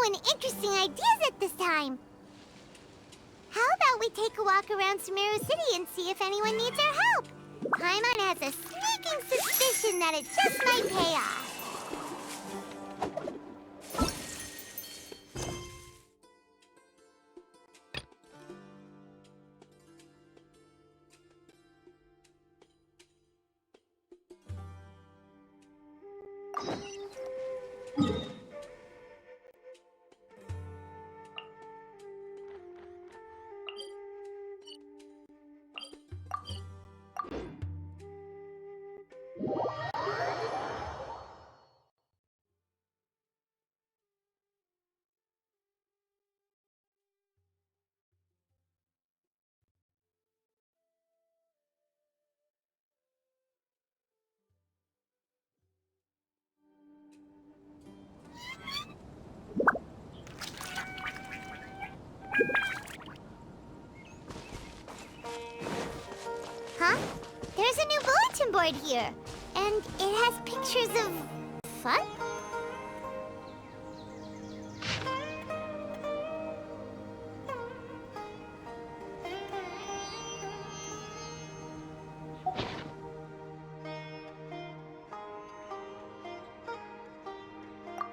and interesting ideas at this time. How about we take a walk around Sumeru City and see if anyone needs our help? Paimon has a sneaking suspicion that it just might pay off. Huh? There's a new bulletin board here, and it has pictures of fun?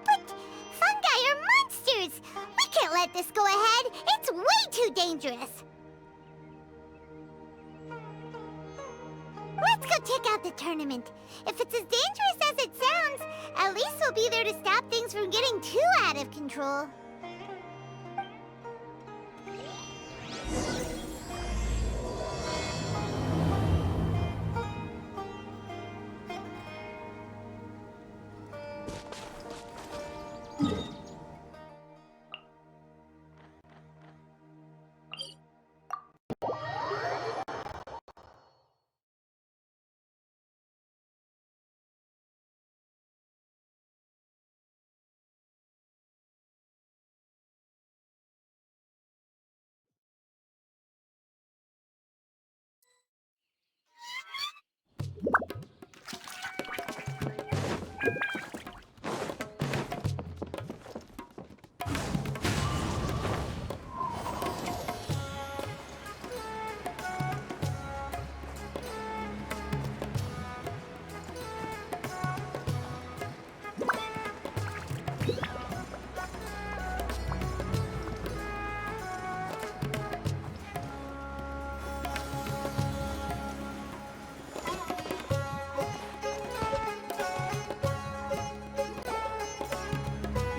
But fungi are monsters! We can't let this go ahead! It's way too dangerous! Let's go check out the tournament. If it's as dangerous as it sounds, at least we'll be there to stop things from getting too out of control.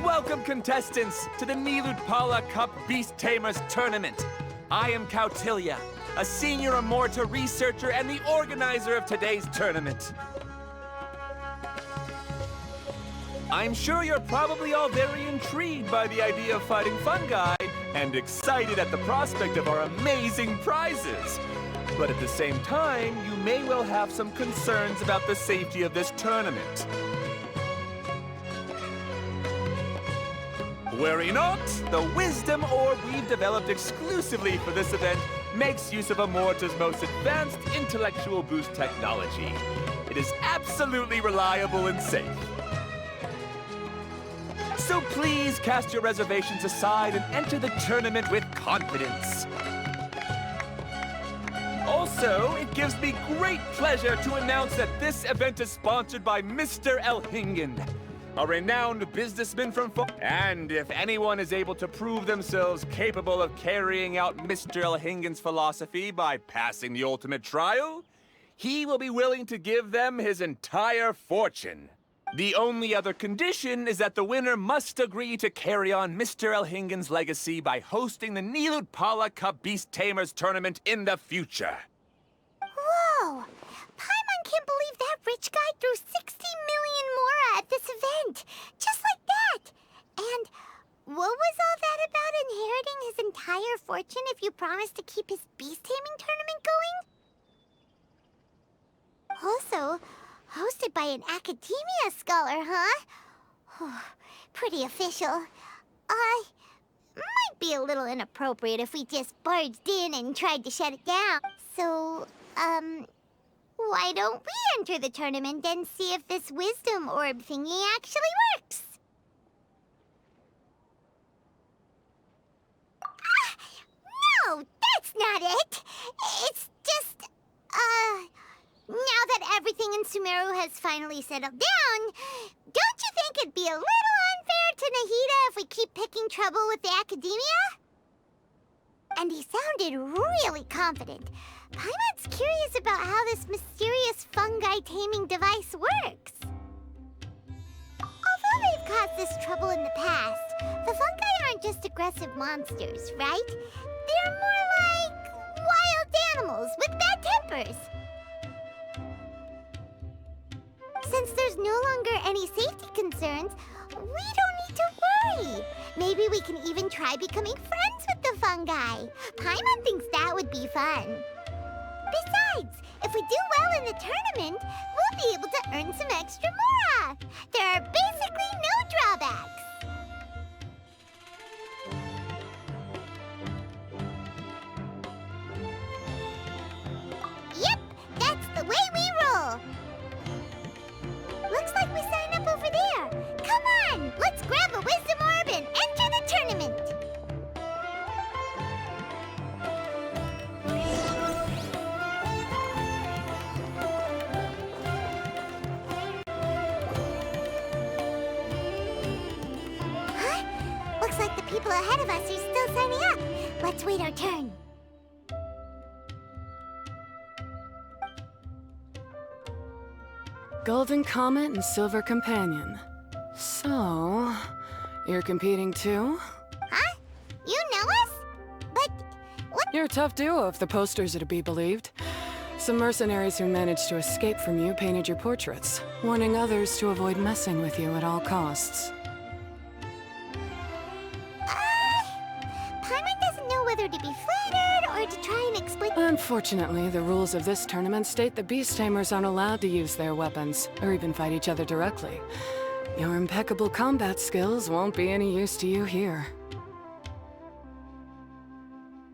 Welcome, contestants, to the Nilotpala Cup Beast Tamers Tournament. I am Kautilya, a senior Amorta researcher and the organizer of today's tournament. I'm sure you're probably all very intrigued by the idea of fighting fungi and excited at the prospect of our amazing prizes. But at the same time, you may well have some concerns about the safety of this tournament. Worry not! The Wisdom Orb we've developed exclusively for this event makes use of Amorta's most advanced intellectual boost technology. It is absolutely reliable and safe. So please cast your reservations aside and enter the tournament with confidence. Also, it gives me great pleasure to announce that this event is sponsored by Mr. Elhingen, a renowned businessman from and if anyone is able to prove themselves capable of carrying out Mr. Elhingen's philosophy by passing the ultimate trial, he will be willing to give them his entire fortune. The only other condition is that the winner must agree to carry on Mr. Elhingen's legacy by hosting the Nilotpala Cup Beast Tamers Tournament in the future. Whoa! Paimon can't believe that rich guy threw 60 million mora at this event! Just like that! And what was all that about inheriting his entire fortune if you promised to keep his beast taming tournament going? Also, hosted by an academia scholar, huh? Pretty official. Might be a little inappropriate if we just barged in and tried to shut it down. So, why don't we enter the tournament and see if this wisdom orb thingy actually works? Sumeru has finally settled down, don't you think it'd be a little unfair to Nahida if we keep picking trouble with the academia? And he sounded really confident. Paimon's curious about how this mysterious fungi taming device works. Although they've caused this trouble in the past, the fungi aren't just aggressive monsters, right? They're more like wild animals with bad tempers. Since there's no longer any safety concerns, we don't need to worry. Maybe we can even try becoming friends with the fungi. Paimon thinks that would be fun. Besides, if we do well in the tournament, we'll be able to earn some extra mora. There are basically no drawbacks. Yep, that's the way we roll. Looks like we sign up over there. Come on, let's grab a wisdom orb and enter the tournament. Huh? Looks like the people ahead of us are still signing up. Let's wait our turn. Golden Comet and Silver Companion. So, you're competing too? Huh? You know us? But what? You're a tough duo if the posters are to be believed. Some mercenaries who managed to escape from you painted your portraits, warning others to avoid messing with you at all costs. Paimon doesn't know whether to be flattered or to try and explain. Unfortunately, the rules of this tournament state that beast tamers aren't allowed to use their weapons, or even fight each other directly. Your impeccable combat skills won't be any use to you here.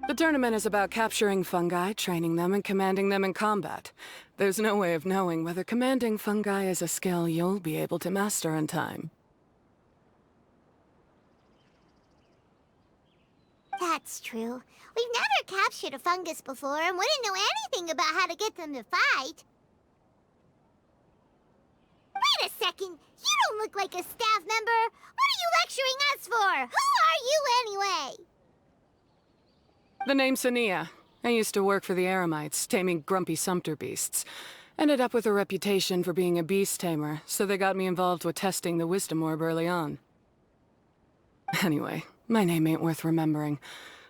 The tournament is about capturing fungi, training them, and commanding them in combat. There's no way of knowing whether commanding fungi is a skill you'll be able to master in time. That's true. We've never captured a fungus before and wouldn't know anything about how to get them to fight. Wait a second! You don't look like a staff member! What are you lecturing us for? Who are you anyway? The name's Sania. I used to work for the Eremites, taming grumpy sumpter beasts. Ended up with a reputation for being a beast tamer, so they got me involved with testing the wisdom orb early on. Anyway, my name ain't worth remembering.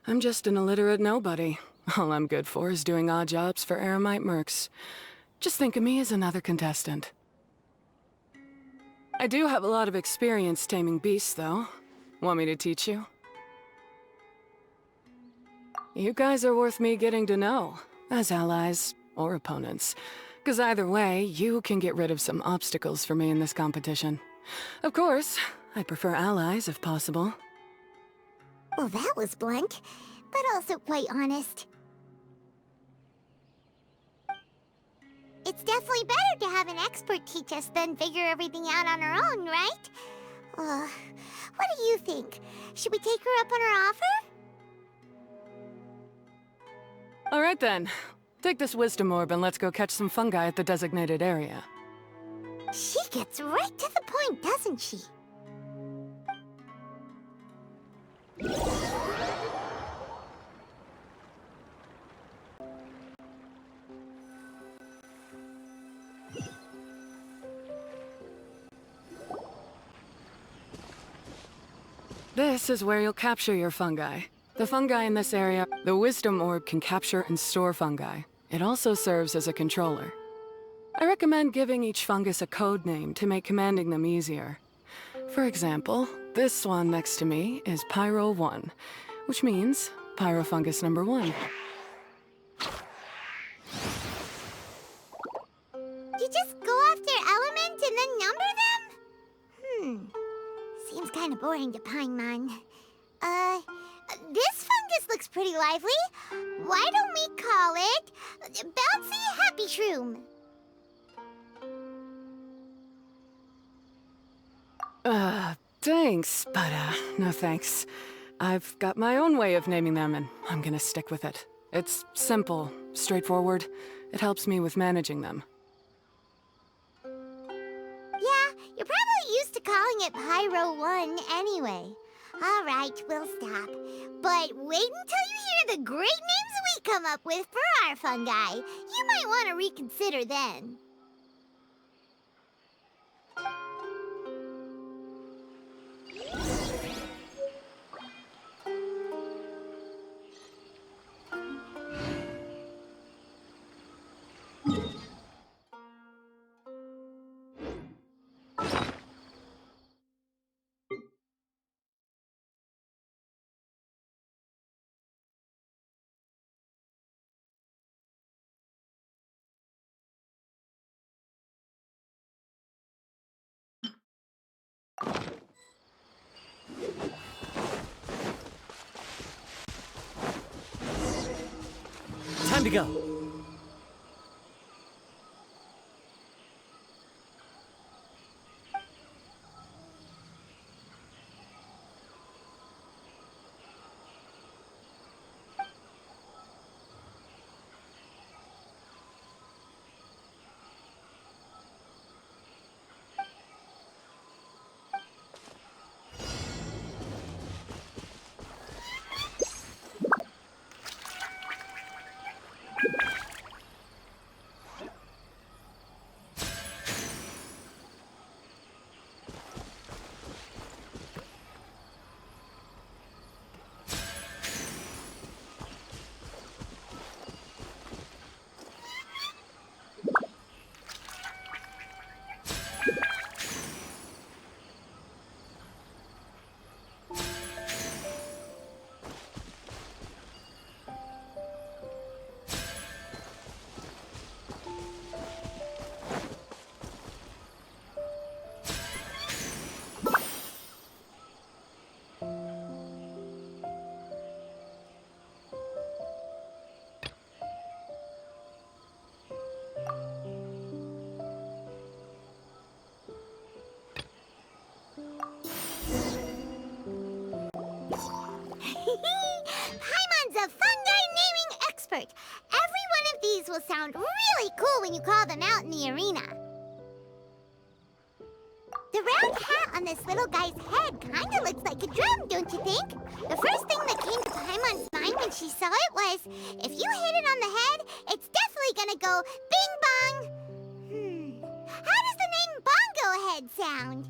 I'm just an illiterate nobody. All I'm good for is doing odd jobs for Eremite mercs. Just think of me as another contestant. I do have a lot of experience taming beasts, though. Want me to teach you? You guys are worth me getting to know, as allies or opponents. 'Cause either way, you can get rid of some obstacles for me in this competition. Of course, I'd prefer allies if possible. Well, that was blunt, but also quite honest. It's definitely better to have an expert teach us than figure everything out on our own, right? What do you think? Should we take her up on her offer? All right then. Take this wisdom orb and let's go catch some fungi at the designated area. She gets right to the point, doesn't she? This is where you'll capture your fungi. The fungi in this area, the wisdom orb can capture and store fungi. It also serves as a controller. I recommend giving each fungus a code name to make commanding them easier. For example, this one next to me is Pyro 1, which means Pyrofungus number 1. You just go off their element and then number them? Seems kind of boring to Paimon. This fungus looks pretty lively. Why don't we call it Bouncy Happy Shroom? Thanks, but no thanks. I've got my own way of naming them, and I'm gonna stick with it. It's simple, straightforward. It helps me with managing them. to calling it Pyro 1 anyway. All right, we'll stop. But wait until you hear the great names we come up with for our fungi. You might want to reconsider then. Time to go. Paimon's a fungi naming expert. Every one of these will sound really cool when you call them out in the arena. The round hat on this little guy's head kind of looks like a drum, don't you think? The first thing that came to Paimon's mind when she saw it was, if you hit it on the head, it's definitely gonna go bing bong. How does the name Bongo Head sound?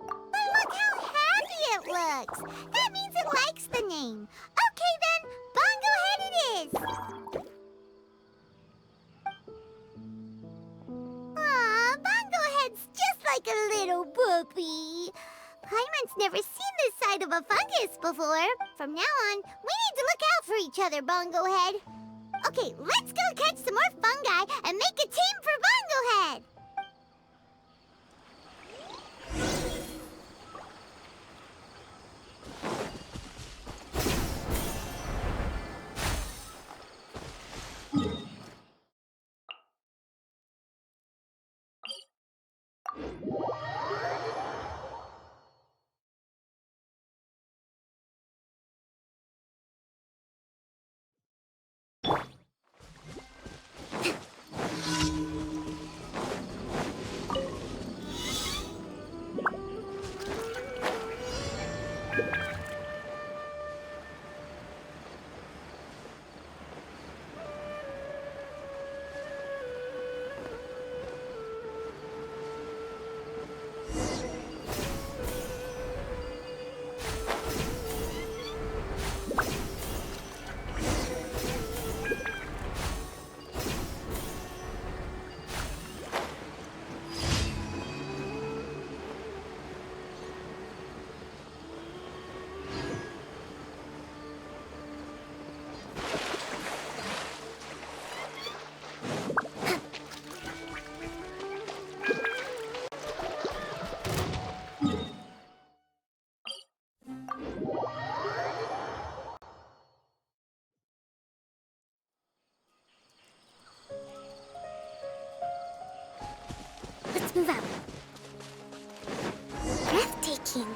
But look how happy it looks. That means it likes the name. Okay then, Bongo Head it is. Aw, Bongo Head's just like a little puppy. Paimon's never seen this side of a fungus before. From now on, we need to look out for each other, Bongo Head. Okay, let's go catch some more fungi and make a team for Bongo Head. Let's move out. Breathtaking.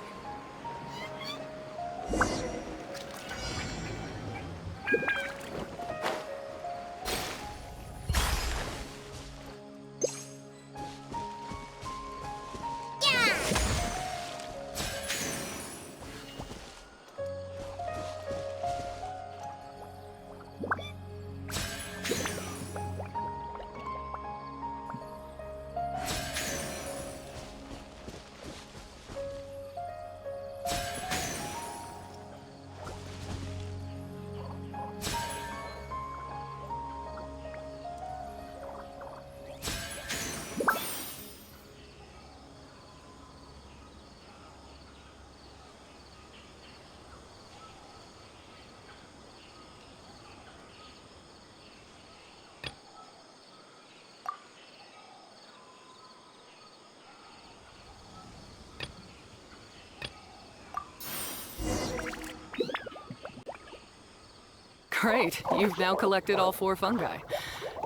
Great, you've now collected all 4 fungi.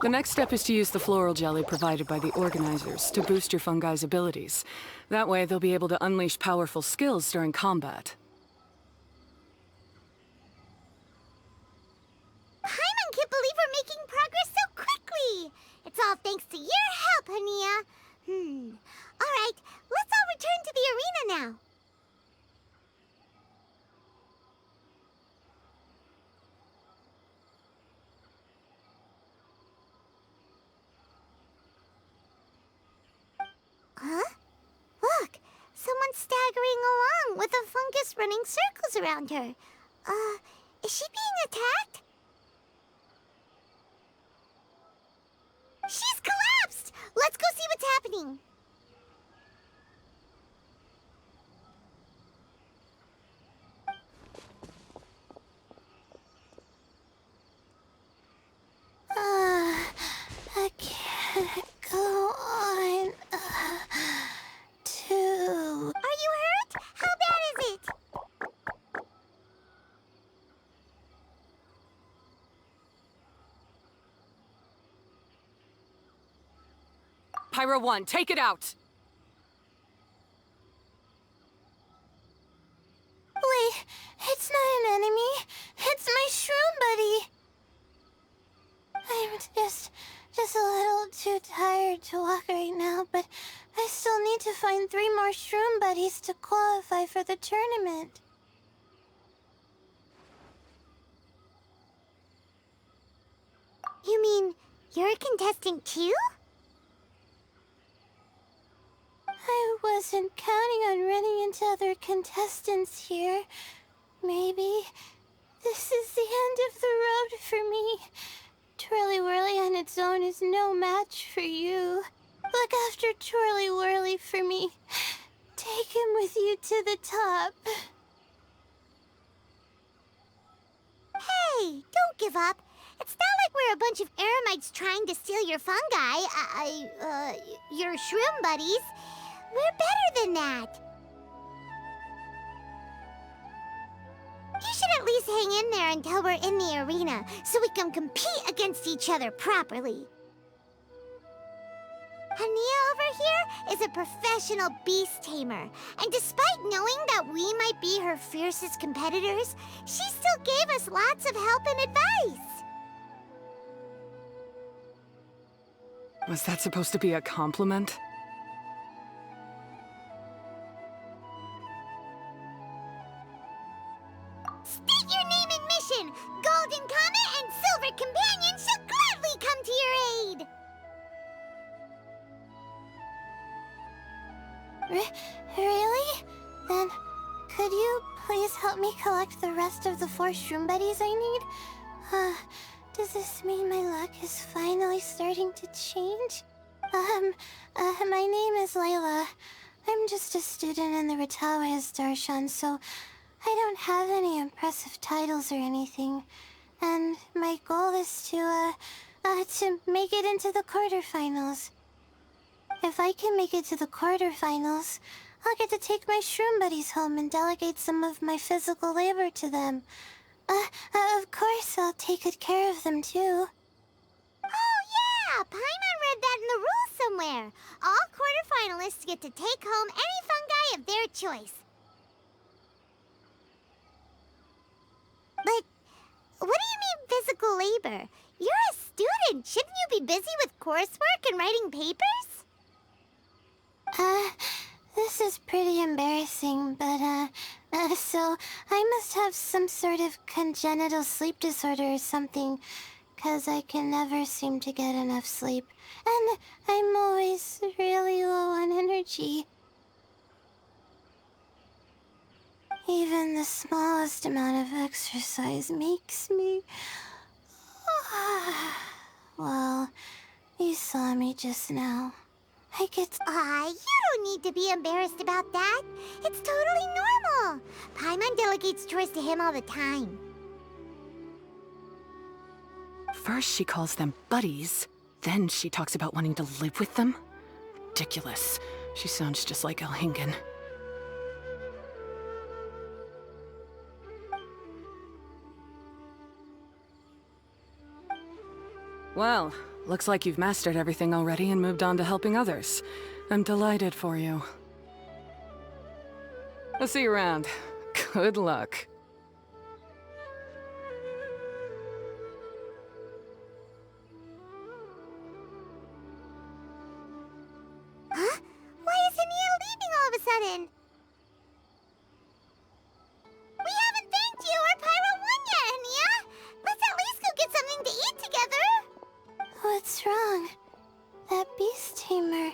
The next step is to use the floral jelly provided by the organizers to boost your fungi's abilities. That way, they'll be able to unleash powerful skills during combat. Paimon can't believe we're making progress so quickly! It's all thanks to your help, Hania. Alright, let's all return to the arena now. Huh? Look, someone's staggering along with a fungus running circles around her. Is she being attacked? She's collapsed! Let's go see what's happening. I can't go on. Are you hurt? How bad is it? Pyro 1, take it out! Wait, it's not an enemy. It's my shroom buddy. I'm just a little too tired to walk right now, but I still need to find 3 more shroom buddies to qualify for the tournament. You mean you're a contestant too? I wasn't counting on running into other contestants here. Maybe this is the end of the road for me. Twirly Whirly on its own is no match for you. Look after Twirly Whirly for me. Take him with you to the top. Hey, don't give up. It's not like we're a bunch of eremites trying to steal your fungi. Your shroom buddies. We're better than that. You should at least hang in there until we're in the arena, so we can compete against each other properly. Hania over here is a professional beast tamer, and despite knowing that we might be her fiercest competitors, she still gave us lots of help and advice. Was that supposed to be a compliment? State your name and mission! Golden Comet and Silver Companion shall gladly come to your aid! Really? Then, could you please help me collect the rest of the 4 shroom buddies I need? Does this mean my luck is finally starting to change? My name is Layla. I'm just a student in the Ratawa's Darshan, so I don't have any impressive titles or anything. And my goal is to make it into the quarterfinals. If I can make it to the quarterfinals, I'll get to take my shroom buddies home and delegate some of my physical labor to them. Of course, I'll take good care of them, too. Oh, yeah! Paimon read that in the rules somewhere. All quarterfinalists get to take home any fungi of their choice. But what do you mean physical labor? You're a student. Shouldn't you be busy with coursework and writing papers? This is pretty embarrassing, but, so I must have some sort of congenital sleep disorder or something, 'cause I can never seem to get enough sleep, and I'm always really low on energy. Even the smallest amount of exercise makes me... Well, you saw me just now. I get... you don't need to be embarrassed about that. It's totally normal. Paimon delegates chores to him all the time. First she calls them buddies, then she talks about wanting to live with them? Ridiculous. She sounds just like Elhingen. Well, looks like you've mastered everything already and moved on to helping others. I'm delighted for you. I'll see you around. Good luck. Huh? Why isn't Nia leaving all of a sudden? We haven't thanked you or Pyro 1 yet, Nia! Let's at least go get something to eat together! What's wrong? That beast tamer...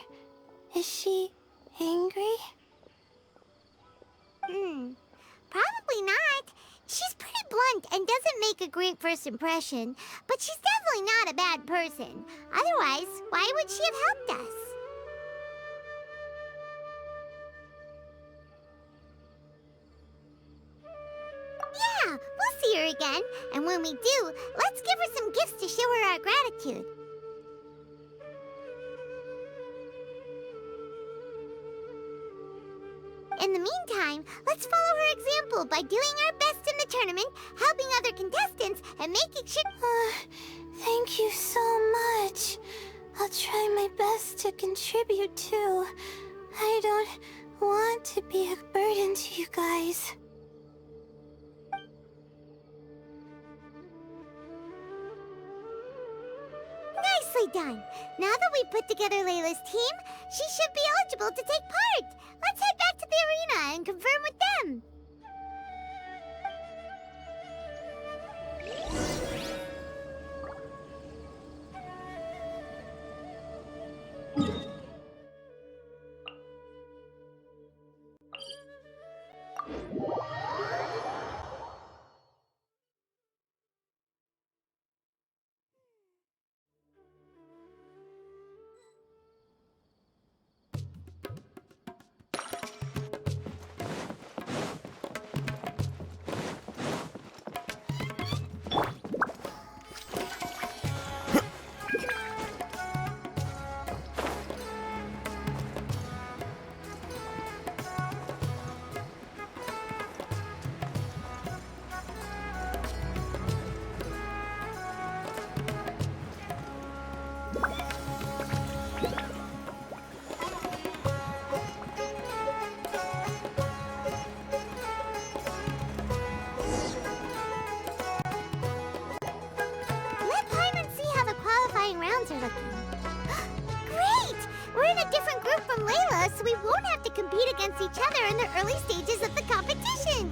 is she... angry? Probably not. She's pretty blunt and doesn't make a great first impression, but she's definitely not a bad person. Otherwise, why would she have helped us? Yeah, we'll see her again, and when we do, let's give her some gifts to show her our gratitude. In the meantime, let's follow her example by doing our best in the tournament, helping other contestants, and making sure... thank you so much. I'll try my best to contribute too. I don't want to be a burden to you guys. Nicely done! Now that we've put together Layla's team, she should be eligible to take part! Let's head back to the arena and confirm with them! So we won't have to compete against each other in the early stages of the competition.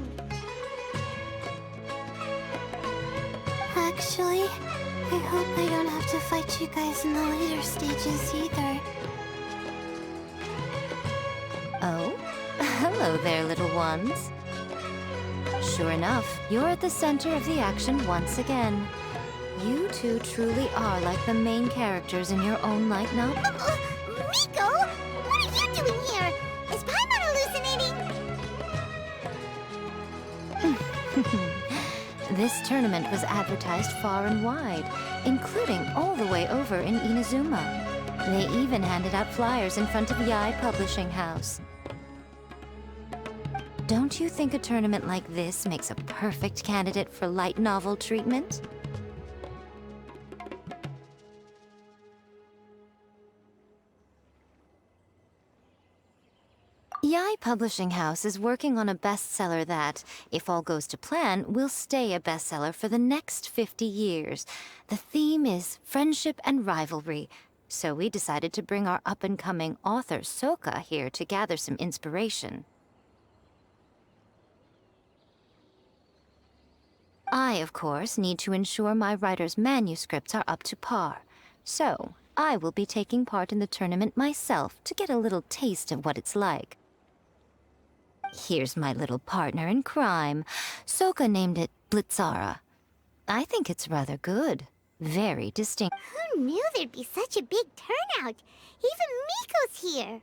Actually, I hope I don't have to fight you guys in the later stages either. Oh? Hello there, little ones. Sure enough, you're at the center of the action once again. You two truly are like the main characters in your own light novel. Miko! What are you doing here? Is Paimon hallucinating? This tournament was advertised far and wide, including all the way over in Inazuma. They even handed out flyers in front of Yae Publishing House. Don't you think a tournament like this makes a perfect candidate for light novel treatment? Yae Publishing House is working on a bestseller that, if all goes to plan, will stay a bestseller for the next 50 years. The theme is friendship and rivalry, so we decided to bring our up-and-coming author Soka here to gather some inspiration. I, of course, need to ensure my writer's manuscripts are up to par. So, I will be taking part in the tournament myself to get a little taste of what it's like. Here's my little partner in crime. Soka named it Blitzara. I think it's rather good. Very distinct. Who knew there'd be such a big turnout? Even Miko's here.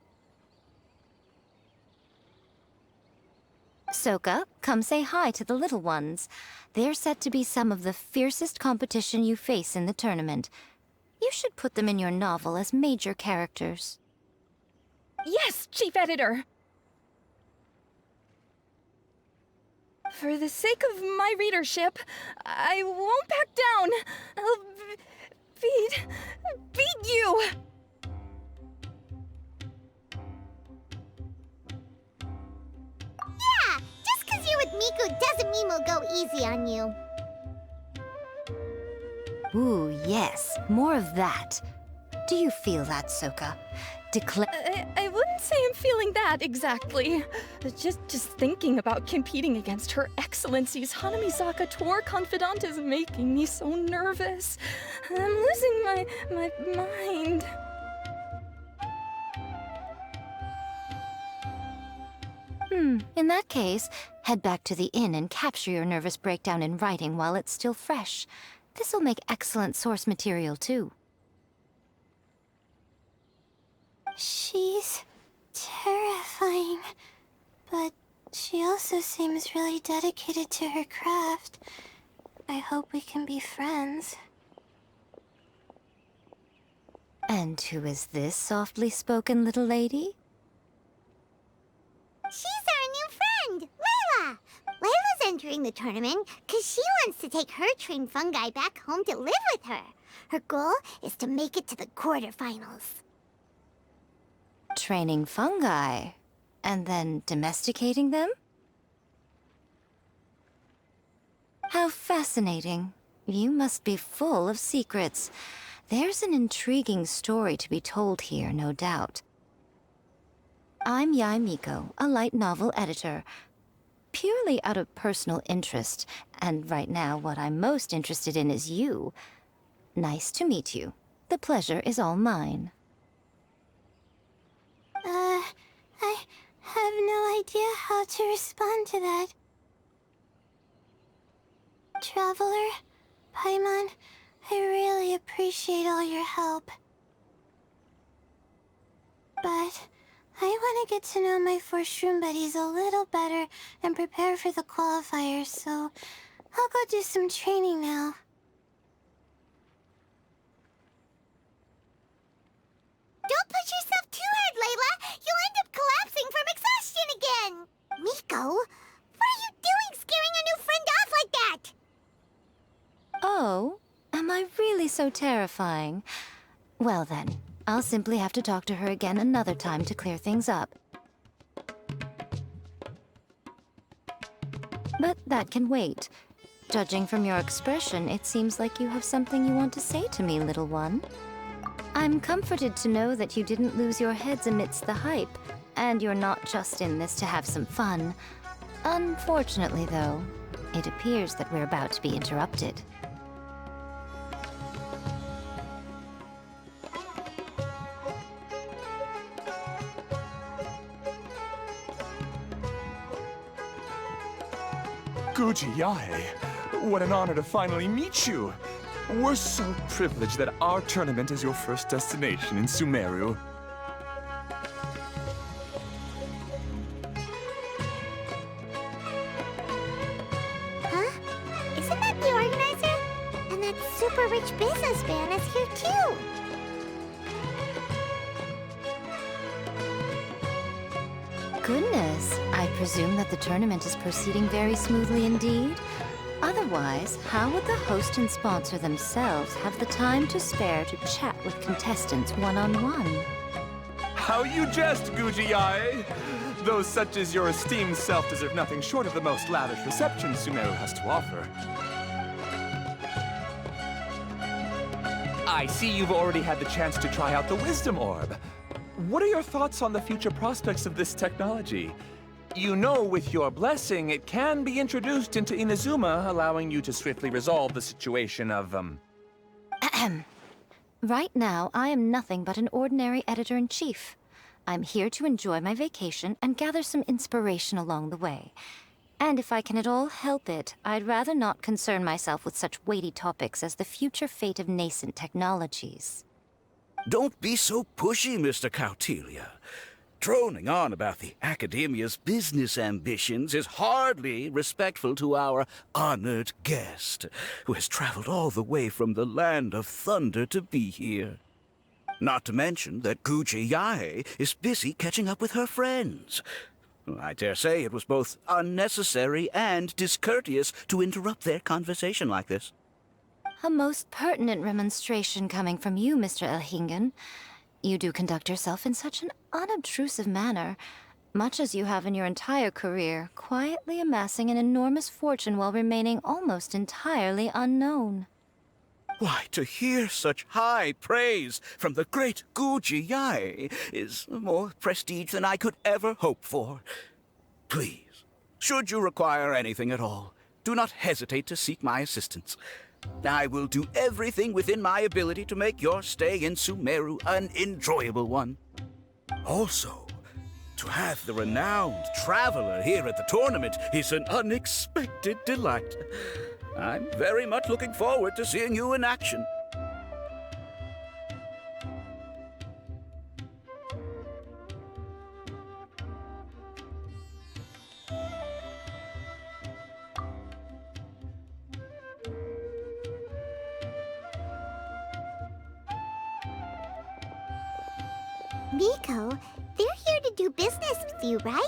Soka, come say hi to the little ones. They're set to be some of the fiercest competition you face in the tournament. You should put them in your novel as major characters. Yes, Chief Editor! For the sake of my readership, I won't back down. I'll beat you! Yeah, just 'cause you're with Miku doesn't mean we'll go easy on you. Ooh, yes, more of that. Do you feel that, Soka? I wouldn't say I'm feeling that exactly. Just thinking about competing against Her Excellency's Hanamizaka tour confidant is making me so nervous. I'm losing my mind. In that case, head back to the inn and capture your nervous breakdown in writing while it's still fresh. This'll make excellent source material, too. She's terrifying, but she also seems really dedicated to her craft. I hope we can be friends. And who is this softly spoken little lady? She's our new friend, Layla! Layla's entering the tournament because she wants to take her trained fungi back home to live with her. Her goal is to make it to the quarterfinals. Training fungi, and then domesticating them? How fascinating. You must be full of secrets. There's an intriguing story to be told here, no doubt. I'm Yae Miko, a light novel editor. Purely out of personal interest, and right now what I'm most interested in is you. Nice to meet you. The pleasure is all mine. I have no idea how to respond to that. Traveler, Paimon, I really appreciate all your help. But I want to get to know my 4 shroom buddies a little better and prepare for the qualifiers, so I'll go do some training now. Don't push yourself too hard, Layla! You'll end up collapsing from exhaustion again! Miko, what are you doing scaring a new friend off like that? Oh, am I really so terrifying? Well then, I'll simply have to talk to her again another time to clear things up. But that can wait. Judging from your expression, it seems like you have something you want to say to me, little one. I'm comforted to know that you didn't lose your heads amidst the hype, and you're not just in this to have some fun. Unfortunately, though, it appears that we're about to be interrupted. Guji Yae, what an honor to finally meet you. We're so privileged that our tournament is your first destination in Sumeru. Huh? Isn't that the organizer? And that super rich businessman is here too. Goodness, I presume that the tournament is proceeding very smoothly indeed. Otherwise, how would the host and sponsor themselves have the time to spare to chat with contestants one-on-one? How you jest, Guji Yae! Those such as your esteemed self deserve nothing short of the most lavish reception Sumeru has to offer. I see you've already had the chance to try out the Wisdom Orb. What are your thoughts on the future prospects of this technology? You know, with your blessing, it can be introduced into Inazuma, allowing you to swiftly resolve the situation of, Right now, I am nothing but an ordinary editor-in-chief. I'm here to enjoy my vacation and gather some inspiration along the way. And if I can at all help it, I'd rather not concern myself with such weighty topics as the future fate of nascent technologies. Don't be so pushy, Mr. Cautelia. Droning on about the Academia's business ambitions is hardly respectful to our honored guest, who has traveled all the way from the land of thunder to be here. Not to mention that Guji Yae is busy catching up with her friends. I dare say it was both unnecessary and discourteous to interrupt their conversation like this. A most pertinent remonstration coming from you, Mr. Elhingen. You do conduct yourself in such an unobtrusive manner, much as you have in your entire career, quietly amassing an enormous fortune while remaining almost entirely unknown. Why, to hear such high praise from the great Guji Yai is more prestige than I could ever hope for. Please, should you require anything at all, do not hesitate to seek my assistance. I will do everything within my ability to make your stay in Sumeru an enjoyable one. Also, to have the renowned traveler here at the tournament is an unexpected delight. I'm very much looking forward to seeing you in action. Miko, they're here to do business with you, right?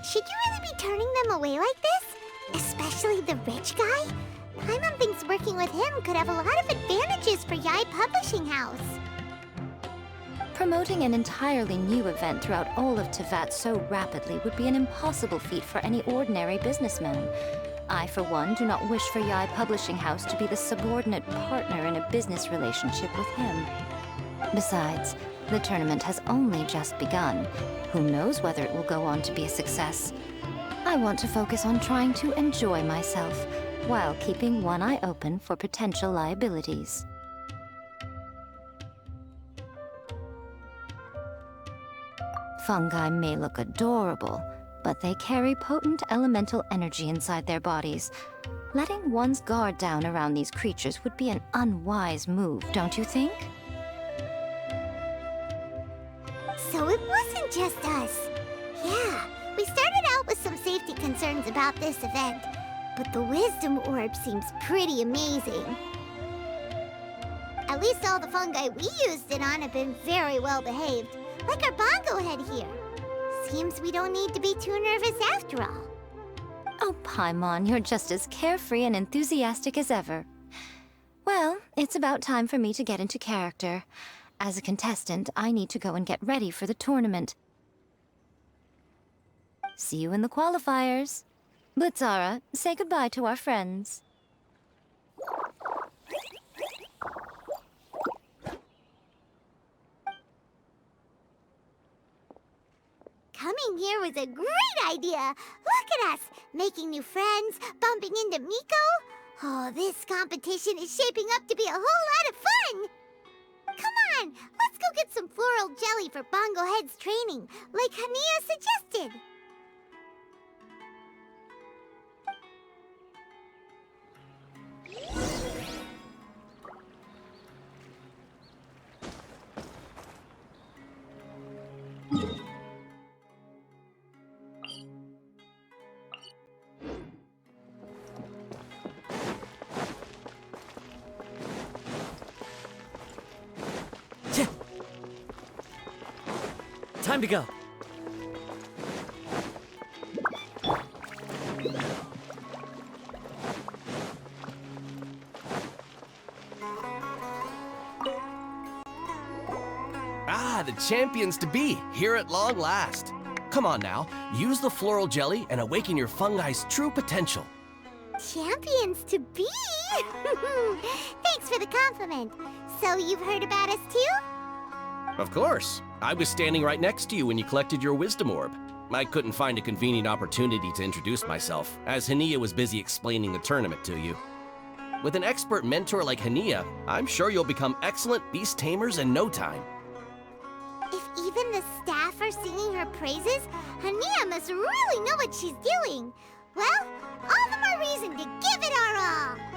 Should you really be turning them away like this? Especially the rich guy? Paimon thinks working with him could have a lot of advantages for Yai Publishing House. Promoting an entirely new event throughout all of Teyvat so rapidly would be an impossible feat for any ordinary businessman. I, for one, do not wish for Yai Publishing House to be the subordinate partner in a business relationship with him. Besides, the tournament has only just begun. Who knows whether it will go on to be a success? I want to focus on trying to enjoy myself, while keeping one eye open for potential liabilities. Fungi may look adorable, but they carry potent elemental energy inside their bodies. Letting one's guard down around these creatures would be an unwise move, don't you think? So it wasn't just us. Yeah, we started out with some safety concerns about this event, but the wisdom orb seems pretty amazing. At least all the fungi we used it on have been very well behaved, like our bongo head here. Seems we don't need to be too nervous after all. Oh, Paimon, you're just as carefree and enthusiastic as ever. Well, it's about time for me to get into character. As a contestant, I need to go and get ready for the tournament. See you in the qualifiers. Blitzara, say goodbye to our friends. Coming here was a great idea. Look at us, making new friends, bumping into Miko. Oh, this competition is shaping up to be a whole lot of fun. Come on, let's go get some floral jelly for Bongo Head's training, like Hania suggested. Time to go. Ah, the champions to be, here at long last. Come on now, use the floral jelly and awaken your fungi's true potential. Champions to be? Thanks for the compliment. So you've heard about us too? Of course. I was standing right next to you when you collected your wisdom orb. I couldn't find a convenient opportunity to introduce myself, as Hania was busy explaining the tournament to you. With an expert mentor like Hania, I'm sure you'll become excellent beast tamers in no time. If even the staff are singing her praises, Hania must really know what she's doing. Well, all the more reason to give it our all.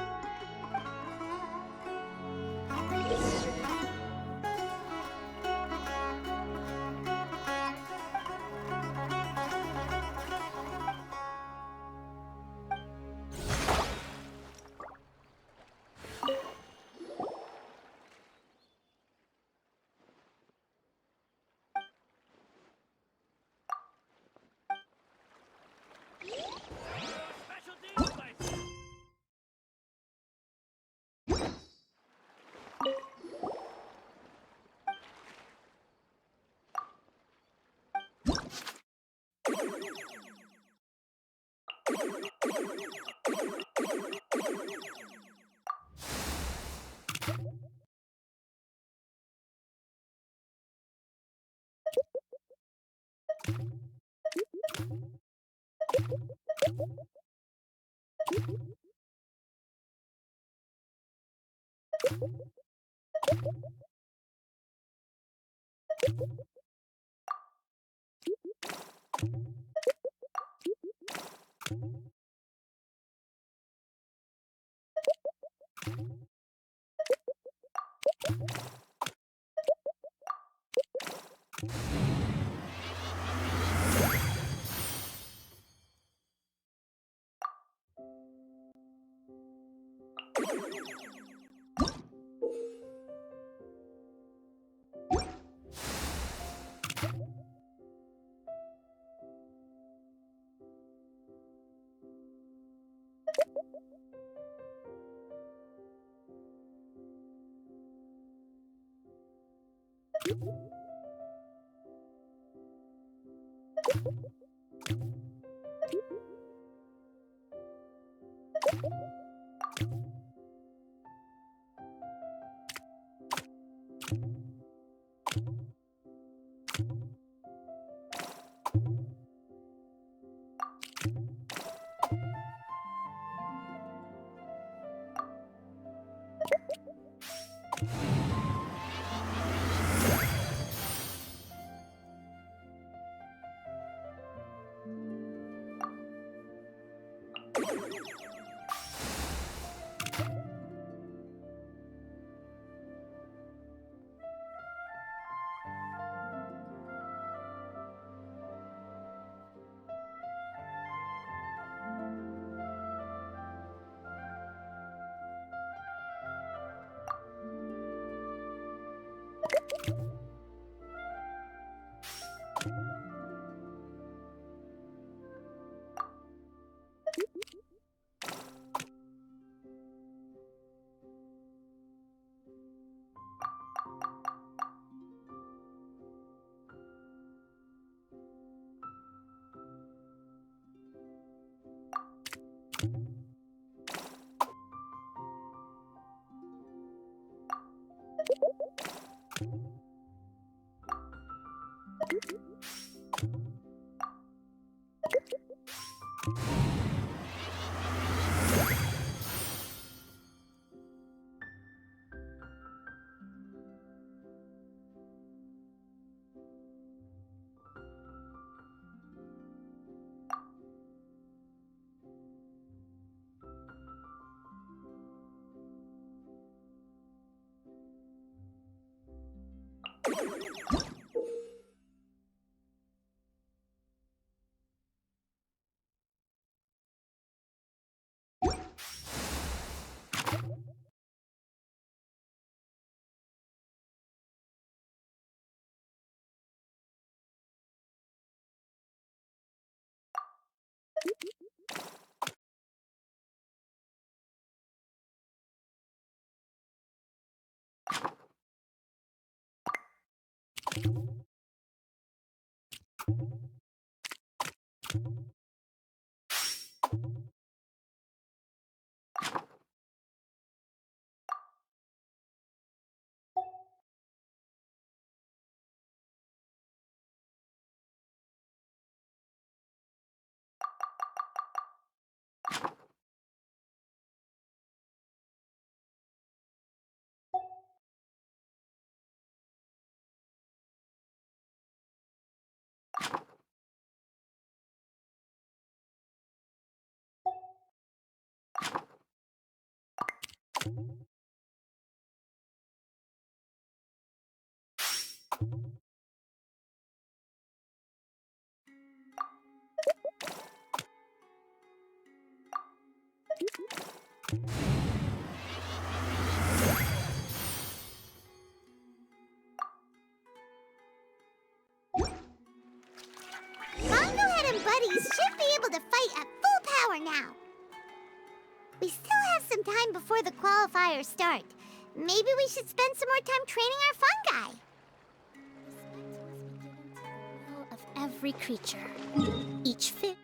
Bongohead and buddies should be able to fight at full power now. We still have some time before the qualifiers start. Maybe we should spend some more time training our fungi. Of every creature, each fit